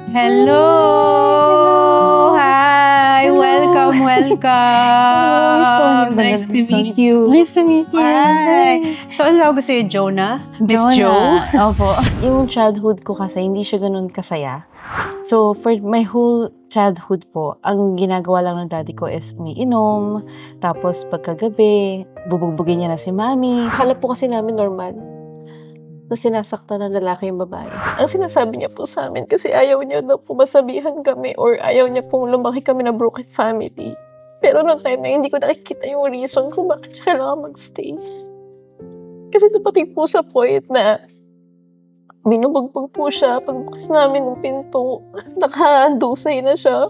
Hello! Hi! Welcome! Nice to meet you. Nice to meet you. Hi! So, ano tawag ko sa'yo? Jonah? Miss Jo? Opo. Yung childhood ko kasi, hindi siya ganun kasaya. So, for my whole childhood po, ang ginagawa lang ng daddy ko is umiinom, tapos pagkagabi, bubugbugin niya na si mami. Akala po kasi namin normal na sinasaktan ng lalaki yung babae. Ang sinasabi niya po sa amin kasi ayaw niya daw po masabihan kami or ayaw niya pong lumaki kami na broken family. Pero noong time na hindi ko nakikita yung reason kung bakit siya kailangan magstay. Kasi dumating po sa point na binubugbog po siya. Pagbukas namin ng pinto, nakahandusay na siya.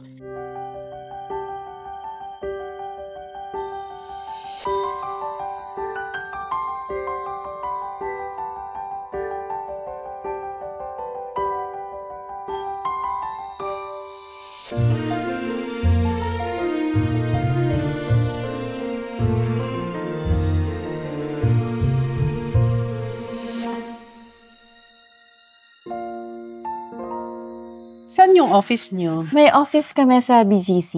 Saan yung office niyo? May office kami sa BGC,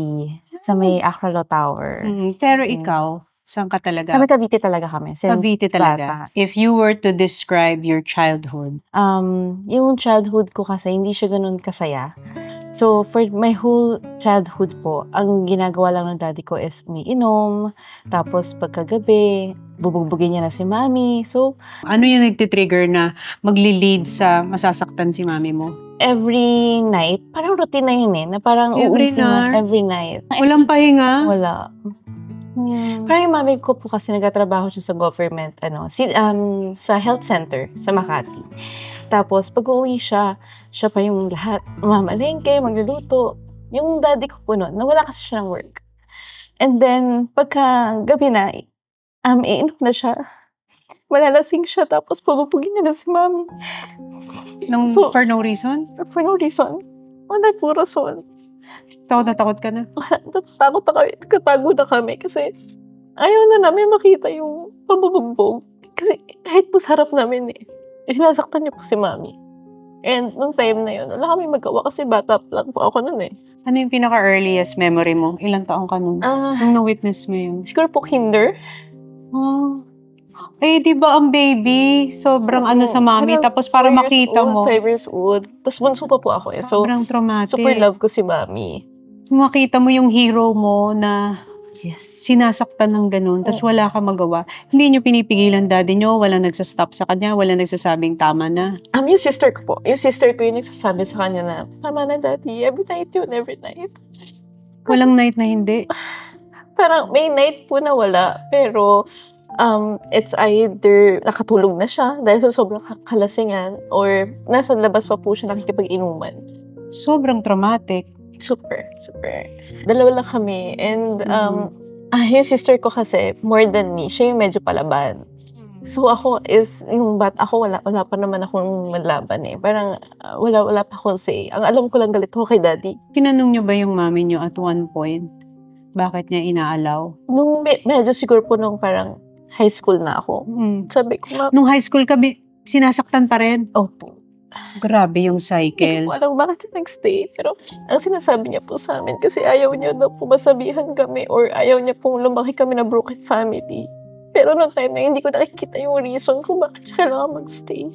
sa may Acralo Tower. Pero ikaw, saan ka talaga? Kami Cavite talaga kami. Cavite talaga. Bata. If you were to describe your childhood. Yung childhood ko kasi, hindi siya ganun kasaya. So, for my whole childhood po, ang ginagawa lang ng daddy ko is umiinom, tapos pagkagabi, bubugbugin niya na si mami. So, Ano yung nagtitrigger na magli-lead sa masasaktan si mami mo? every night, parang routine na yun na parang Every uusin mo night? every night. Walang pahinga? Wala. Parang yung mami ko po kasi nagtatrabaho siya sa government, sa health center sa Makati. Tapos, pag uuwi siya pa yung lahat, mamalengke, magluluto. Yung daddy ko po noon, nawala kasi siya ng work. And then, pagka gabi na, iinom na siya. Malalasing siya, tapos pabubugin niya na si mami. For no reason? For no reason. Wala po rason. Takot na takot ka na? Takot na kami, katago na kami kasi ayaw na namin makita yung pabubugbog. Kasi kahit po sa harap namin sinasaktan niya po si mami. And nung time na yun, wala kami magawa kasi bata lang po ako nun Ano yung pinaka-earliest memory mo? Ilang taong ka nun? Nung na-witness mo yun? Siguro po kinder. Oh. Eh, di ba ang baby? Sobrang sa mami. Tapos para makita mo. 5 years old. Tapos bunso pa po ako So, sobrang traumatic. super love ko si mami. Makita mo yung hero mo na Yes. sinasaktan ng ganun. Tapos wala ka magawa. Hindi nyo pinipigilan daddy nyo. Wala nagsastop sa kanya. Wala nagsasabing tama na. Yung sister ko po. Yung sister ko yung nagsasabi sa kanya na, tama na daddy. Every night yun, every night. Walang night na hindi. Parang may night po na wala. Pero, it's either nakatulog na siya dahil sa sobrang kalasingan or nasa labas pa po siya nakikipag-inuman. Sobrang traumatic. Super. Dalawa lang kami. And, yung sister ko kasi, more than me, siya yung medyo palaban. So, ako is, wala pa naman akong malaban Parang, wala pa akong say. Ang alam ko lang galit ako kay daddy. Tinanong nyo ba yung mami nyo at one point? Bakit niya inaalaw? Nung medyo siguro po nung parang high school na ako. Sabi ko, nung high school ka, sinasaktan pa rin? Opo. Grabe yung Hindi cycle. ko alam bakit siya nag-stay. Pero ang sinasabi niya po sa amin, kasi ayaw niya daw po masabihan kami or ayaw niya pong lumaki kami na broken family. Pero noong time na hindi ko nakikita yung reason kung bakit siya kailangan mag-stay.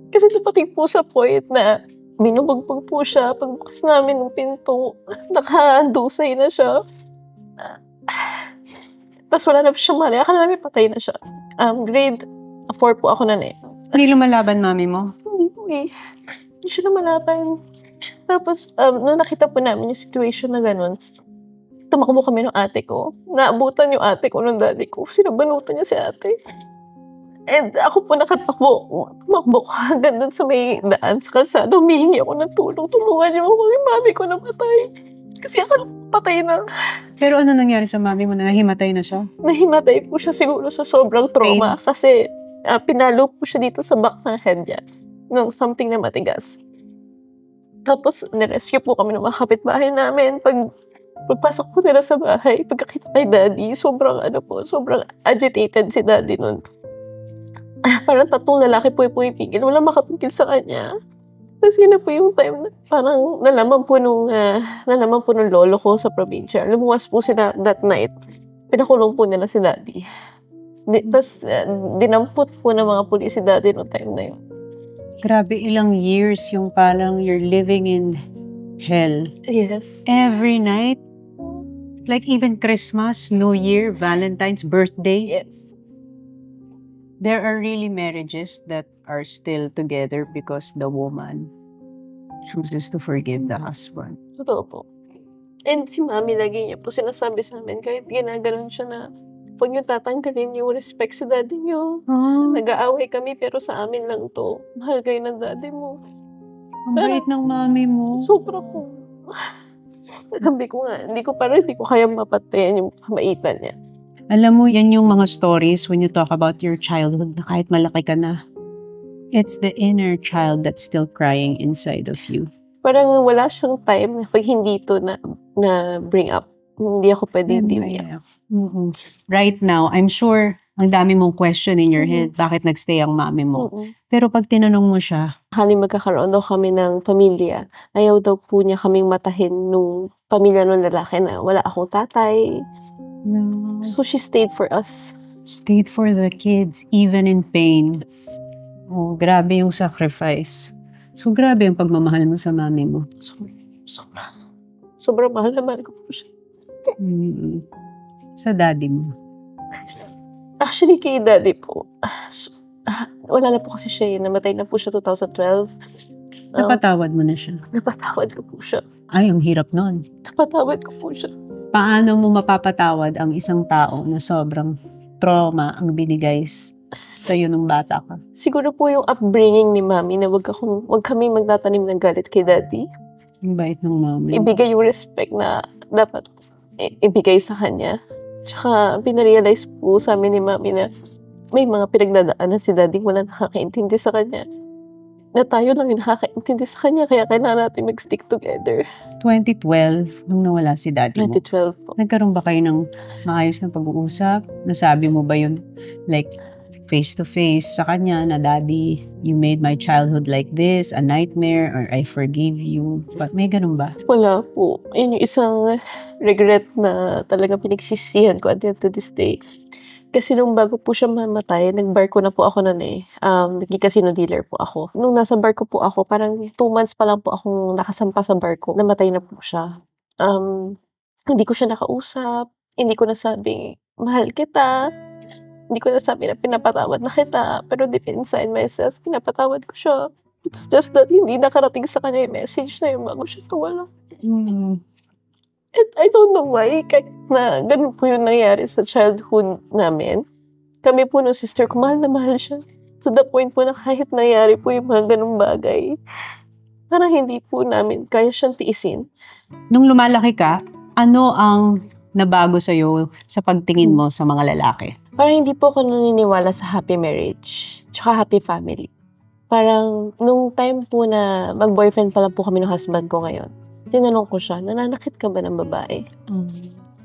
Kasi dumating po sa point na binubugbog po siya. Pagbukas namin ng pinto, nakahandusay na siya. Tapos wala na po siya mali. Akala namin patay na siya. Grade 4 po ako nun Hindi lumalaban mami mo? Hindi siya lumalaban. Tapos, nung nakita po namin yung situation na ganun, tumakbo kami ng ate ko. Naabutan yung ate ko ng daddy ko. Sinabanutan niya si ate. And ako po tumakbo ko hanggang dun sa may daan sa kalsada. Humihingi ako ng tulong. Tulungan niyo ako. Yung mami ko namatay. Kasi ako patay na. Pero ano nangyari sa mami mo na nahimatay na siya? Nahimatay po siya siguro sa sobrang trauma. Pain. Kasi pinalo po siya dito sa back ng head niya. Ng something na matigas. Tapos, nirescue po kami ng mga kapitbahay namin. Pagpasok po nila sa bahay, pagkakita kay daddy, sobrang agitated si daddy nun. Parang tatlong lalaki po ipigil. Walang makapigil sa kanya. Tapos yun na po yung time na parang nalaman po nung lolo ko sa probinsya. Lumuwas po sila that night. Pinakulong po nila si daddy. Tapos dinampot po ng mga pulis si daddy no time na yun. Grabe, ilang years yung parang you're living in hell. Yes. Every night, like even Christmas, New Year, Valentine's, birthday. Yes. There are really marriages that are still together because the woman chooses to forgive the husband. Totoo po. And si mami lagi niya po sinasabi sa amin kahit ginaganon siya na huwag niyo tatanggalin yung respect sa daddy niyo. Nag-aaway kami pero sa amin lang to. Mahal kayo ng daddy mo. Ang bait ng mami mo. Sobra po. Sabi ko nga, hindi ko kaya mapatayan yung kamaitan niya. Alam mo, yan yung mga stories when you talk about your childhood na kahit malaki ka na. It's the inner child that's still crying inside of you. Parang wala siyang time pag hindi to na bring up. Hindi ako pwede hindi umiyak. Right now, I'm sure ang dami mong question in your head. Bakit nagstay ang mami mo? Pero pag tinanong mo siya, Kali magkakaroon daw kami ng pamilya, ayaw daw po niya kaming matahin nung pamilya ng lalaki na wala akong tatay. So she stayed for us. Stayed for the kids, even in pain. Oh, grabe yung sacrifice. So, grabe yung pagmamahal mo sa mami mo. Sobra. Sobrang mahal na mahal ko po siya. Sa daddy mo. Actually, kay daddy po, wala na po kasi siya. Namatay na po siya 2012. Napatawad mo na siya. Napatawad ko po siya. Ay, ang hirap nun. Napatawad ko po siya. Paano mo mapapatawad ang isang tao na sobrang trauma ang binigay sa'yo nung bata ka? Siguro po yung upbringing ni mami na wag kami magtatanim ng galit kay daddy. Ang bait ng mami. Ibigay yung respect na dapat ibigay sa kanya. Tsaka pinarealize po sa amin ni mami na may mga pinagdadaanan si daddy wala nakakaintindi sa kanya. Na tayo lang yung nakakaintindi sa kanya kaya kailangan natin mag-stick together. 2012, nung nawala si daddy mo. 2012 po. Nagkaroon ba kayo ng maayos na pag-uusap? Nasabi mo ba yun, like, face-to-face sa kanya na, Daddy, you made my childhood like this, a nightmare, or I forgive you? But may ganun ba? Wala po. Yun yung isang regret na talagang pinagsisihan ko until to this day. Kasi nung bago po siya mamatay, nag-barko na po ako nun eh. Naging casino dealer po ako. Nung nasa barko po ako, parang 2 months pa lang po akong nakasampa sa barko. Namatay na po siya. Hindi ko siya nakausap. Hindi ko nasabi, mahal kita. Hindi ko nasabi na pinapatawad na kita. Pero deep inside myself, pinapatawad ko siya. It's just that hindi nakarating sa kanya yung message na yung bago siya tuwala. And I don't know why, kahit na ganun po yung nangyari sa childhood namin. Kami po ng sister ko, mahal na mahal siya. To the point po na kahit nangyari po yung mga ganung bagay, parang hindi po namin kaya siyang tiisin. Nung lumalaki ka, ano ang nabago sa'yo sa pagtingin mo sa mga lalaki? Parang hindi po ako naniniwala sa happy marriage, tsaka happy family. Parang nung time po na mag-boyfriend pa lang po kami ng husband ko ngayon, tinanong ko siya, nananakit ka ba ng babae?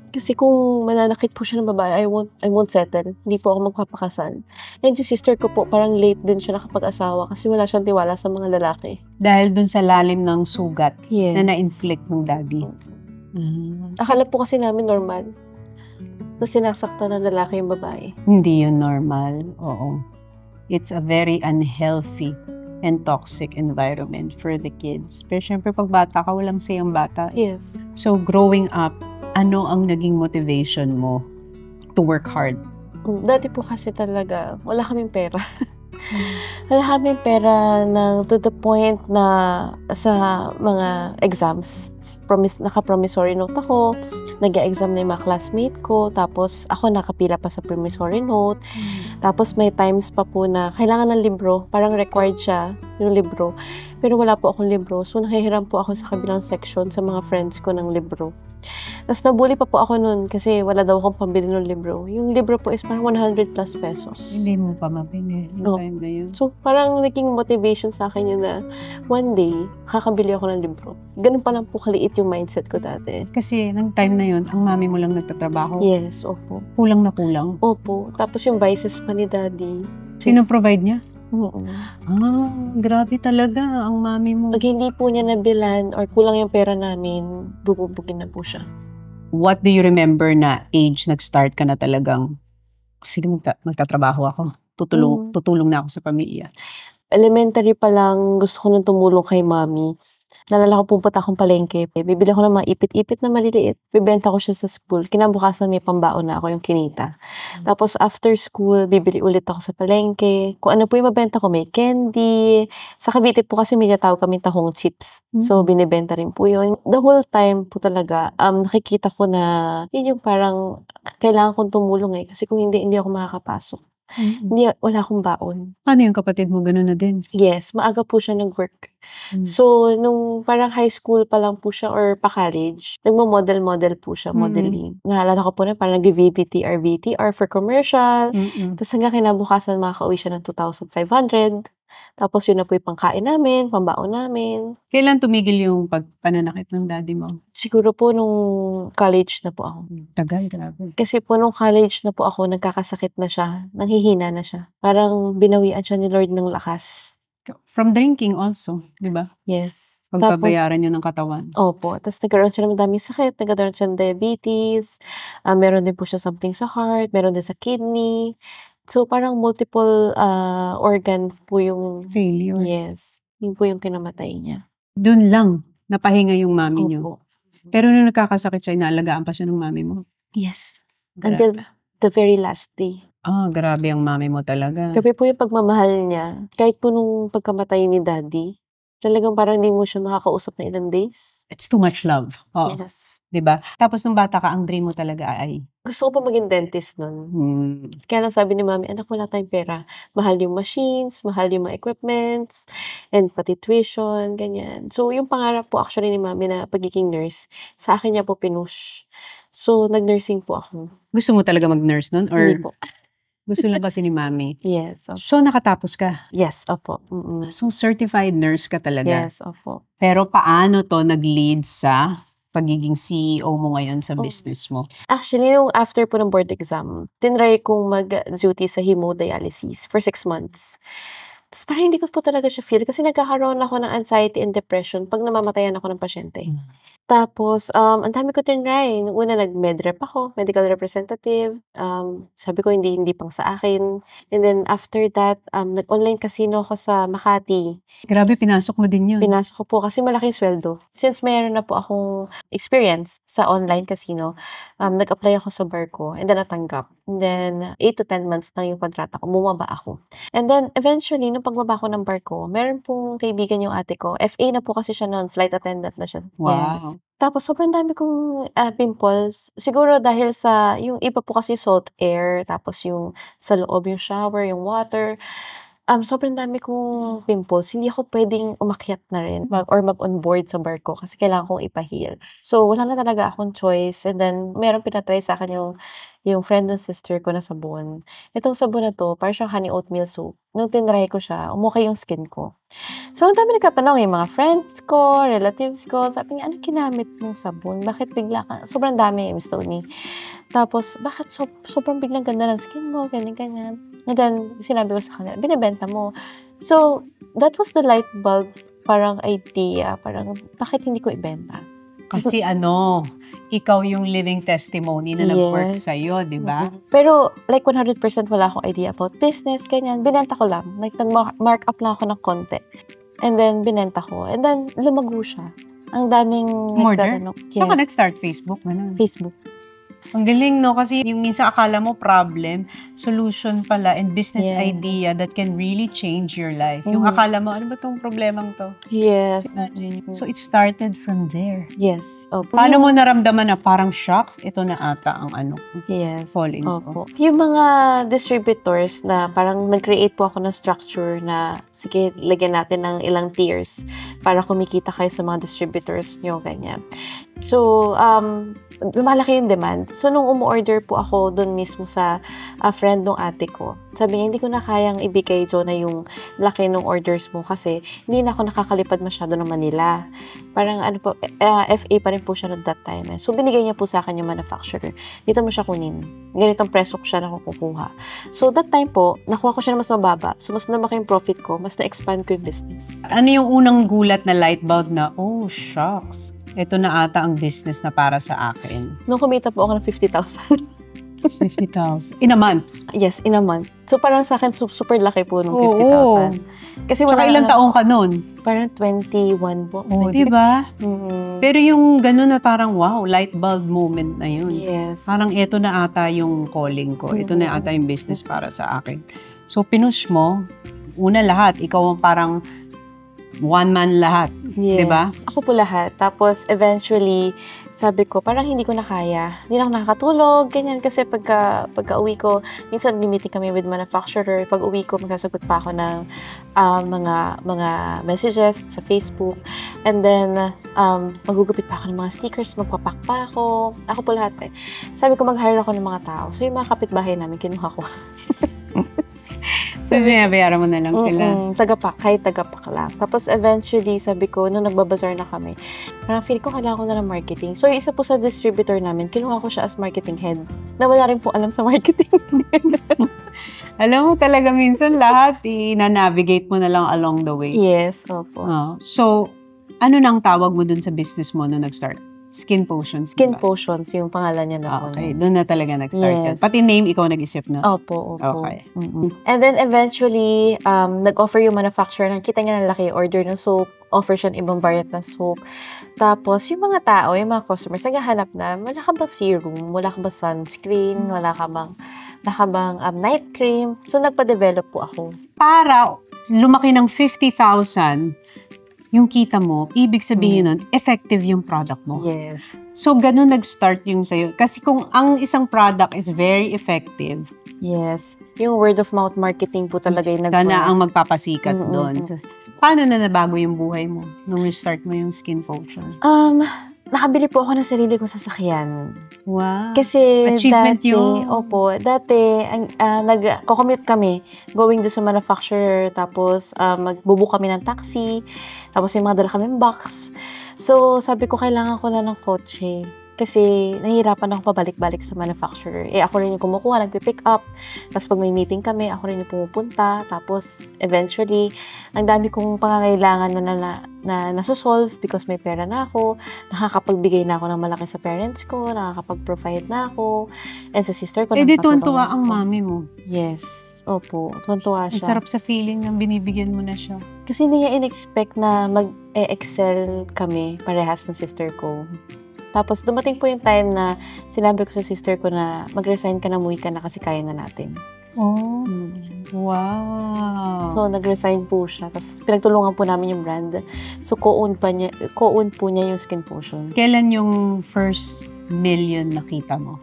Kasi kung mananakit po siya ng babae, I won't settle. Hindi po ako magpapakasal. And yung sister ko po, parang late din siya nakapag-asawa kasi wala siyang tiwala sa mga lalaki. Dahil dun sa lalim ng sugat Yeah. na na-inflict ng daddy. Akala po kasi namin normal na sinasaktan ng lalaki yung babae. Hindi yun normal. Oo. It's a very unhealthy and toxic environment for the kids. Pero syempre pag bata ka, walang sayang bata. Yes. So growing up, ano ang naging motivation mo to work hard? Dati po kasi talaga, wala kaming pera. Wala kaming pera to the point na sa mga exams, naka-promissory note ako, nag-exam na yung mga classmate ko, tapos ako nakapila pa sa promissory note, tapos may times pa po na kailangan ng libro, parang required siya yung libro, pero wala po akong libro, so nahihiram po ako sa kabilang section sa mga friends ko ng libro. Tapos nabully pa po ako nun kasi wala daw akong pambili ng libro. Yung libro po is parang 100 plus pesos. Hindi mo pa mabili. No. Time na yun. So, parang naging motivation sa akin yun na one day, kakabili ako ng libro. Ganun pa lang po kaliit yung mindset ko dati. Kasi nang time na yun, ang mami mo lang nagtatrabaho. Yes, opo. Kulang na kulang. Opo. Tapos yung vices pa ni daddy. Sino provide niya? Grabe talaga ang mami mo. Pag hindi po niya nabilan or kulang yung pera namin, bububugin na po siya. What do you remember na age nag-start ka na talagang, sige magtatrabaho ako, tutulong na ako sa pamilya? Elementary pa lang, gusto ko nang tumulong kay mami. Naalala ko pupunta akong palengke, bibili ako ng mga ipit-ipit na maliliit, bibenta ko siya sa school, kinabukasan may pambaon na ako yung kinita. Tapos after school, bibili ulit ako sa palengke, kung ano po yung mabenta ko, may candy. Sa Cavite po kasi may tinatawag kaming tahong chips. So binibenta rin po yun. The whole time po talaga, nakikita ko na yun yung parang kailangan kong tumulong kasi kung hindi ako makakapasok. Wala akong baon. Paano yung kapatid mo? Ganun na din? Yes, maaga po siya nag-work. So, nung parang high school pa lang po siya or pa-college, nagmo-model po siya, modeling. Naalala ko po na parang nag-VTR, VTR for commercial. Tapos hanggang kinabukasan makaka-uwi siya ng 2,500. Tapos yun na po yung pangkain namin, pambaon namin. Kailan tumigil yung pananakit ng daddy mo? Siguro po nung college na po ako. Tagal, grabe. Kasi po nung college na po ako, nagkakasakit na siya, nanghihina na siya. Parang binawian siya ni Lord ng lakas. From drinking also, di ba? Yes. Pagbabayaran yun ng katawan. Opo. Tapos nagkaroon siya ng daming sakit, nagkaroon siya ng diabetes, meron din po siya something sa heart, meron din sa kidney. So, parang multiple organ po yung failure. Yes. Yun po yung kinamatay niya. Doon lang, napahinga yung mami niyo. Opo. Pero nung nagkakasakit siya, inaalagaan pa siya ng mami mo? Yes. Grabe. Until the very last day. Grabe ang mami mo talaga. Grabe po yung pagmamahal niya. Kahit po nung pagkamatay ni daddy, talagang parang hindi mo siya makakausap na ilang days. It's too much love. Yes. Diba? Tapos nung bata ka, ang dream mo talaga ay? Gusto ko pa maging dentist nun. Kaya lang sabi ni mami, anak, wala tayong pera. Mahal yung machines, mahal yung mga equipments, and pati tuition, ganyan. So, yung pangarap po actually ni mami na pagiging nurse, sa akin niya po pinush. So, nag-nursing po ako. Gusto mo talaga mag-nurse nun? Or Hindi po. gusto lang kasi ni mami? Yes. Opo. So, nakatapos ka? Yes, opo. So, certified nurse ka talaga? Yes, opo. Pero paano to nag-lead sa pagiging CEO mo ngayon sa business mo? Actually, nung after po ng board exam, tinry kong mag-duty sa hemodialysis for 6 months. Tapos parang hindi ko po talaga siya feel kasi nagkakaroon ako ng anxiety and depression pag namamatayan ako ng pasyente. Tapos, ang dami ko tinry. Nung una, nag-med rep ako, medical representative. Sabi ko, hindi pang sa akin. And then, after that, nag-online casino ako sa Makati. Grabe, pinasok mo din yun. Pinasok ko po kasi malaking sweldo. Since mayroon na po akong experience sa online casino, nag-apply ako sa Barco and then natanggap. And then, 8 to 10 months lang yung kontrata ko, bumaba ako. And then, eventually, nung pagbaba ko ng Barco, meron pong kaibigan yung ate ko. FA na po kasi siya noon, flight attendant na siya. Wow. Yes. Tapos, sobrang dami kong pimples. Siguro dahil sa, yung iba po kasi salt air, tapos yung sa loob yung shower, yung water. Sobrang dami kong pimples. Hindi ako pwedeng umakyat na rin or mag-onboard sa barko kasi kailangan kong ipa-heal. So, wala na talaga akong choice. And then, meron pinatry sa akin yung friend and sister ko na sabon. Itong sabon na to, parang siyang honey oatmeal soap. Nung tinry ko siya, umukay yung skin ko. So, ang dami nagkatanong, yung mga friends ko, relatives ko, sabi niya, ano ginamit mong sabon? Bakit bigla ka? Sobrang dami, Miss Tony. Tapos, bakit sobrang biglang ganda ng skin mo? Ganyan. And then, sinabi ko sa kanila, binibenta mo. So, that was the light bulb, parang idea, parang, bakit hindi ko ibenta? Kasi ikaw yung living testimony na nag-work sa'yo, di ba? Pero, like 100% wala akong idea about business, ganyan. Binenta ko lang. Like, nag-mark up lang ako ng konti. And then, binenta ko. And then, lumago siya. Ang daming nagtatanong. Yes. Saan ka nag-start? Facebook? Facebook. Ang galing, no? Kasi yung minsan akala mo problem, solution pala, and business idea that can really change your life. Yung akala mo, ano ba tong problemang to? Yes. So, it started from there. Yes. Opo. Paano mo naramdaman na parang shocks? Ito na ata ang Yes. falling Opo. Yung mga distributors na parang nag-create po ako ng structure na, sige, lagyan natin ng ilang tiers para kumikita kayo sa mga distributors nyo, ganyan. So, lumalaki yung demand. So, nung umu-order po ako doon mismo sa friend ng ate ko, sabi niya, hindi ko na kayang ibigay, Jonah, yung laki ng orders mo kasi hindi na ako nakakalipad masyado ng Manila. Parang ano po, FA pa rin po siya at that time. So, binigay niya po sa akin yung manufacturer. Dito mo siya kunin. Ganitong preso ko siya nakukuha. So, that time po, nakuha ko siya na mas mababa. So, mas lumaki yung profit ko, mas na-expand ko yung business. Ano yung unang gulat na light bulb na, oh, shucks. Ito na ata ang business na para sa akin. Nung kumita po ako ng 50,000. 50,000. In a month. Yes, in a month. So, parang sa akin, super laki po nung Oo. 50,000. Kasi Tsaka ilang taong ka nun? Parang 21 po. Oh, diba? Mm. Pero yung gano'n na parang, wow, light bulb moment na yun. Yes. Parang ito na ata yung calling ko. Ito na ata yung business para sa akin. So, pinush mo. Una lahat, ikaw ang parang one man lahat. Yes. Diba? Ako po lahat. Tapos, eventually, sabi ko, parang hindi ko na kaya. Hindi na ako nakakatulog, ganyan. Kasi pagka uwi ko, minsan meeting kami with manufacturer. Pag uwi ko, magsasagot pa ako ng mga messages sa Facebook. And then, magugupit pa ako ng mga stickers, magpapak pa ako. Ako po lahat eh. Sabi ko, mag-hire ako ng mga tao. So, yung mga kapitbahay namin, kinuha ko. So, binabayaran mo na lang sila. Kahit tagapak lang. Tapos eventually, sabi ko, nung nagbabazar na kami, parang feel ko kailangan ko na ng marketing. So, yung isa po sa distributor namin, kinuha ko siya as marketing head. Na wala rin po alam sa marketing. Alam mo talaga minsan lahat, na-navigate mo na lang along the way. Yes, opo. So, ano nang tawag mo dun sa business mo nung nag-start? Skin Potions. Skin diba? Potions, yung pangalan niya na po. Okay, doon na talaga nag-start Yes. yan. Pati name, ikaw nag-isip na? Opo. Okay. And then eventually, nag-offer yung manufacturer ng kita niya ng laki order ng soap, offer siya ng ibang variant ng soap. Tapos, yung mga tao, yung mga customers, naghahanap na, wala ka bang serum? Wala ka bang sunscreen? Wala ka bang night cream? So, nagpa-develop po ako. Para lumaki ng 50,000, yung kita mo, ibig sabihin nun, effective yung product mo. Yes. So, ganun nag-start yung sa'yo. Kasi kung ang isang product is very effective, Yes. Yung word of mouth marketing po talaga yung siya na ang magpapasikat doon. Paano na nabago yung buhay mo nung start mo yung Skin Potion? Nakabili po ako ng sarili kong sasakyan. Wow. Kasi Achievement dati, yun. Dati, nag-commute kami, going do sa manufacturer, tapos magbubook kami ng taxi, tapos may mga dala kaming box. So, sabi ko, kailangan ko na ng kotse. Kasi nahihirapan ako pabalik-balik sa manufacturer. Ako rin yung kumukuha, nagpipick up. Tapos pag may meeting kami, ako rin yung pumupunta. Tapos eventually, ang dami kong pangangailangan na nasusolve because may pera na ako. Nakakapagbigay na ako ng malaki sa parents ko. Nakakapag-provide na ako. And sa sister ko. Di tuwan-tuwa ang mami mo. Yes. Opo, tuwan-tuwa siya. Masarap sa feeling ng binibigyan mo na siya. Kasi hindi niya in-expect na mag-excel kami parehas ng sister ko. Tapos, dumating po yung time na sinabi ko sa sister ko na mag-resign ka na, umuwi ka na kasi kaya na natin. Oh, wow. So, nag-resign po siya. Tapos, pinagtulungan po namin yung brand. So, co-own po niya yung Skin Potion. Kailan yung first million nakita mo?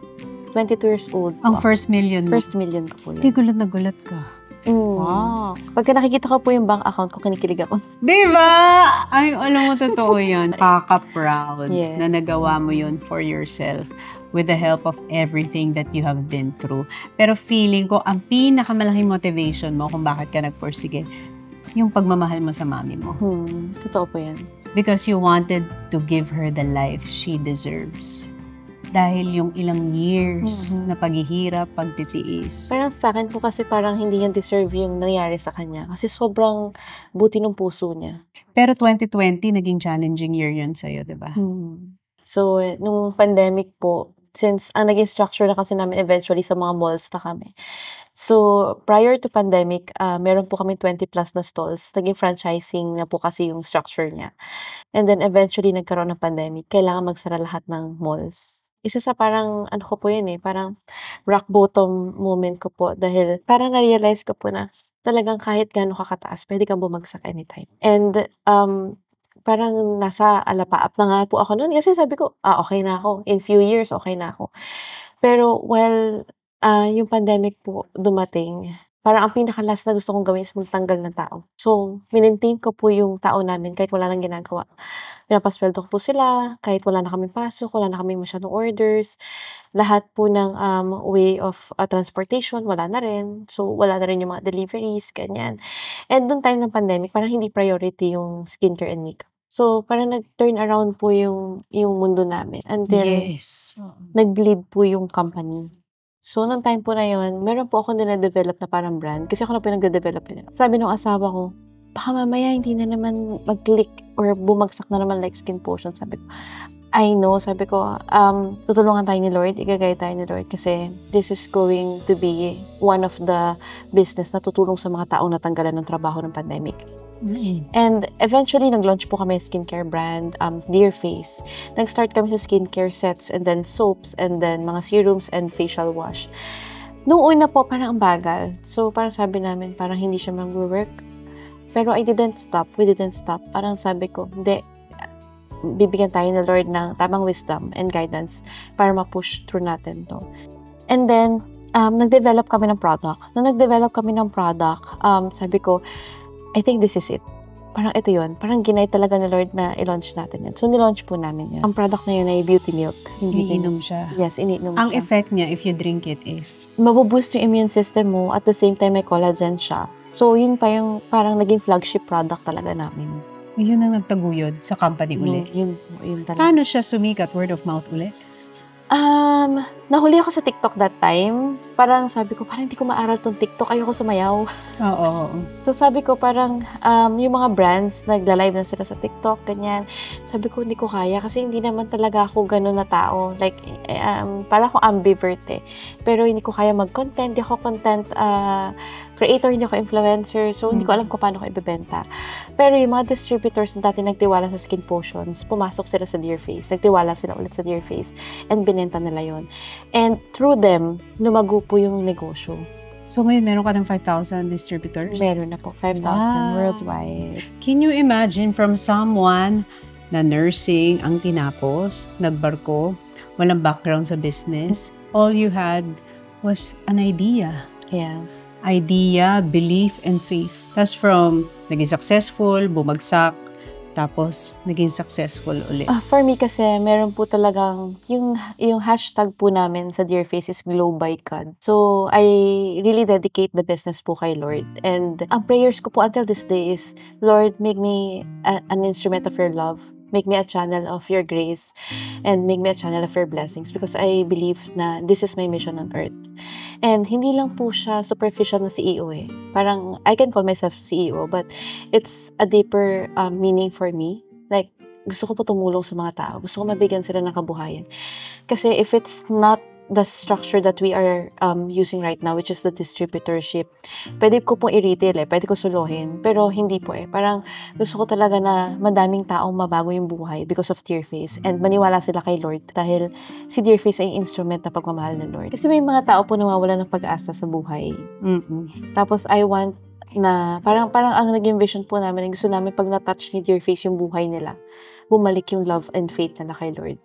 22 years old Ang po. first million mo? First million ko po Hindi, yun. gulat na gulat ka. Wow. Pagka nakikita ko po yung bank account ko, kinikilig ako. Diba? Ay, alam mo, totoo yun. Kaka-proud Yes. na nagawa mo yun for yourself with the help of everything that you have been through. Pero feeling ko, ang pinakamalaking motivation mo kung bakit ka nagpursige, yung pagmamahal mo sa mami mo. Totoo po yan. Because you wanted to give her the life she deserves. Dahil yung ilang years na paghihirap, pagtitiis. Parang sa akin po kasi parang hindi niya deserve yung nangyari sa kanya. Kasi sobrang buti ng puso niya. Pero 2020, naging challenging year yun sa'yo, diba? So, nung pandemic po, since ang naging structure na kasi namin eventually sa mga malls na kami. So, prior to pandemic, meron po kami 20 plus na stalls. Naging franchising na po kasi yung structure niya. And then eventually, nagkaroon ng pandemic. Kailangan magsara lahat ng malls. Isa sa parang, ano ko po yun parang rock bottom moment ko po. Dahil parang na-realize ko po na talagang kahit gaano kakataas, pwede kang bumagsak anytime. And parang nasa alapaap na nga po ako noon. Kasi sabi ko, okay na ako. In few years, okay na ako. Pero while yung pandemic po dumating, parang ang pinaka-last na gusto kong gawin is magtanggal ng tao. So, minintain ko po yung tao namin kahit wala nang ginagawa. Pinapasweldo ko po sila kahit wala na kaming pasok, wala na kaming masyadong orders. Lahat po ng, way of, transportation wala na rin. So, wala na rin yung mga deliveries, ganyan. And nung time ng pandemic parang hindi priority yung skincare and makeup. So, parang nag-turn around po yung mundo namin until Yes. nag-bleed po yung company. So, nung time po na yun, meron po akong dine-develop na parang brand kasi ako na po yung nagde-develop yun. Sabi nung asawa ko, baka mamaya hindi na naman mag-click or bumagsak na naman like Skin Potion. Sabi ko, I know, sabi ko, tutulungan tayo ni Lord, igagaya tayo ni Lord kasi this is going to be one of the business na tutulong sa mga taong natanggalan ng trabaho ng pandemic. And eventually, nag-launch po kami skincare brand, Dear Face. Nag-start kami sa skincare sets and then soaps and then mga serums and facial wash. Nung una po, parang ang bagal. So, parang sabi namin, parang hindi siya mag-work. Pero I didn't stop. We didn't stop. Parang sabi ko, hindi, bibigyan tayo ng Lord ng tamang wisdom and guidance para ma-push through natin to. And then, nag-develop kami ng product. Nung nag-develop kami ng product, sabi ko, I think this is it. Parang ito yun. Parang ginay talaga ni Lord na i-launch natin yan. So, nilaunch po namin yan. Ang product na yun ay beauty milk. Iniinom siya. Yes, iniinom Ang siya. effect niya, if you drink it, is Mabuboost yung immune system mo at the same time may collagen siya. So, yun pa yung parang naging flagship product talaga namin. yun ang nagtaguyod sa company uli. Yun talaga. Paano siya sumikat? Word of mouth uli? Nahuli ako sa TikTok that time. Parang sabi ko, parang hindi ko maaral tong TikTok. Ayoko sumayaw. Oo. So sabi ko parang yung mga brands nagla-live na sila sa TikTok, ganyan. Sabi ko hindi ko kaya kasi hindi naman talaga ako ganun na tao. Like, parang ako ambivert eh. Pero hindi ko kaya mag-content. Hindi ako content creator, hindi ako influencer. So hindi ko alam kung paano ko ibebenta. Pero yung mga distributors na dati nagtiwala sa Skin Potions, pumasok sila sa Dear Face. Nagtiwala sila ulit sa Dear Face. And binenta nila yon. And through them, lumago po yung negosyo. So ngayon meron ka ng 5,000 distributors? Meron na po, 5,000 Wow. worldwide. Can you imagine from someone na nursing ang tinapos, nagbarko, walang background sa business, all you had was an idea. Yes. Idea, belief, and faith. Tapos from naging successful, bumagsak, tapos naging successful ulit. For me kasi, meron po talagang, yung hashtag po namin sa Dear Face is Glow by God. So, I really dedicate the business po kay Lord. And ang prayers ko po until this day is, Lord, make me an instrument of your love. Make me a channel of your grace. And make me a channel of your blessings. Because I believe na this is my mission on earth. And hindi lang po siya superficial na CEO eh. Parang, I can call myself CEO, but it's a deeper meaning for me. Like, gusto ko po tumulong sa mga tao. Gusto ko mabigyan sila ng kabuhayan. Kasi if it's not the structure that we are using right now, which is the distributorship, pwede ko pong i-retail eh. Pwede ko suluhin. Pero hindi po eh. Parang gusto ko talaga na madaming taong mabago yung buhay because of Dear Face. And maniwala sila kay Lord dahil si Dear Face ay instrument na pagmamahal ng Lord. Kasi may mga tao po nawawala ng pag-asa sa buhay. Tapos I want na parang ang naging vision po namin, gusto namin pag na-touch ni Dear Face yung buhay nila, bumalik yung love and faith nila kay Lord.